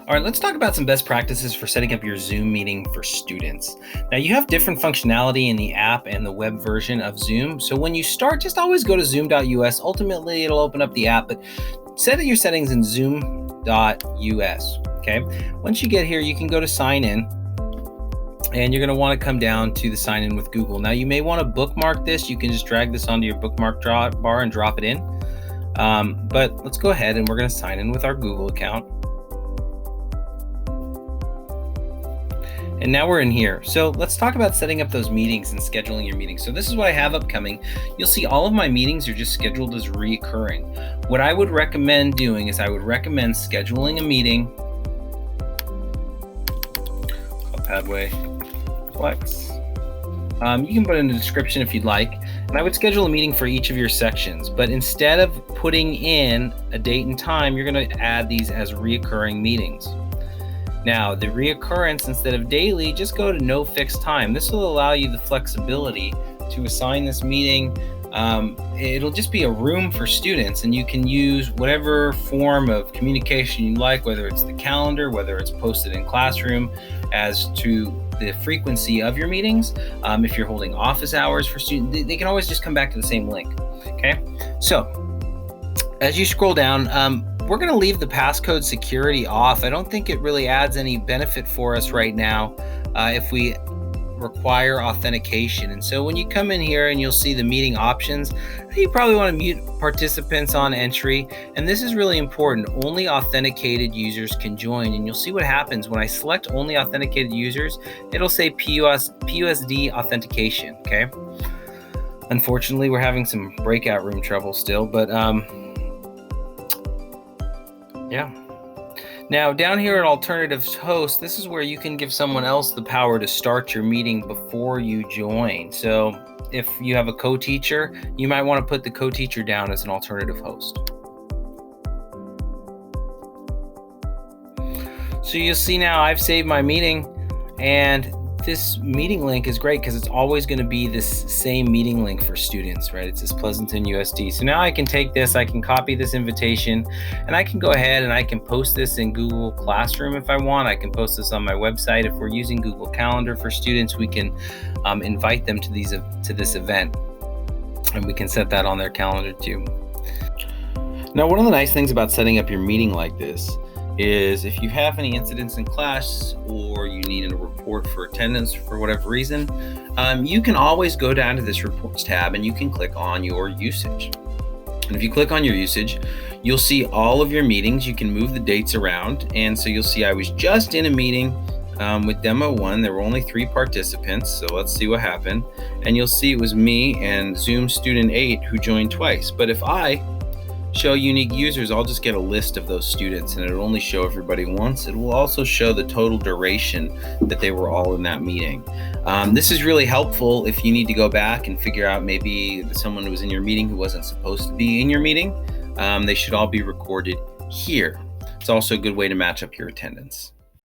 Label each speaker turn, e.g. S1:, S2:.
S1: All right, let's talk about some best practices for setting up your Zoom meeting for students. Now, you have different functionality in the app and the web version of Zoom. So when you start, just always go to zoom.us. Ultimately, it'll open up the app, but set your settings in zoom.us. Okay. Once you get here, you can go to sign in. And you're going to want to come down to the sign in with Google. Now, you may want to bookmark this. You can just drag this onto your bookmark bar and drop it in. But let's go ahead and we're going to sign in with our Google account. And now we're in here. So let's talk about setting up those meetings and scheduling your meetings. So this is what I have upcoming. You'll see all of my meetings are just scheduled as reoccurring. What I would recommend doing is I would recommend scheduling a meeting. Padway Flex. You can put in the description if you'd like. And I would schedule a meeting for each of your sections. But instead of putting in a date and time, you're going to add these as reoccurring meetings. Now, the reoccurrence, instead of daily, just go to no fixed time. This will allow you the flexibility to assign this meeting. It'll just be a room for students, and you can use whatever form of communication you like, whether it's the calendar, whether it's posted in Classroom, as to the frequency of your meetings. If you're holding office hours for students, they can always just come back to the same link. Okay, so as you scroll down, we're going to leave the passcode security off. I don't think it really adds any benefit for us right now if we require authentication. And so when you come in here and you'll see the meeting options, you probably want to mute participants on entry. And this is really important. Only authenticated users can join. And you'll see what happens when I select only authenticated users. It'll say PUSD authentication. Okay. Unfortunately, we're having some breakout room trouble still, but yeah. Now, down here at Alternatives Host, this is where you can give someone else the power to start your meeting before you join. So if you have a co-teacher, you might want to put the co-teacher down as an alternative host. So you'll see now I've saved my meeting, and this meeting link is great because it's always going to be this same meeting link for students, right? It's this Pleasanton USD. So now I can take this, I can copy this invitation, and I can go ahead and I can post this in Google Classroom if I want. I can post this on my website. If we're using Google Calendar for students, we can invite them to this event, and we can set that on their calendar too. Now, one of the nice things about setting up your meeting like this is if you have any incidents in class or you need a report for attendance for whatever reason, you can always go down to this reports tab and you can click on your usage. And if you click on your usage, you'll see all of your meetings. You can move the dates around. And so you'll see I was just in a meeting with Demo 1. There were only 3 participants. So let's see what happened. And you'll see it was me and Zoom Student 8 who joined twice. But if I show unique users, I'll just get a list of those students, and it'll only show everybody once. It will also show the total duration that they were all in that meeting. This is really helpful if you need to go back and figure out maybe someone who was in your meeting who wasn't supposed to be in your meeting. They should all be recorded here. It's also a good way to match up your attendance.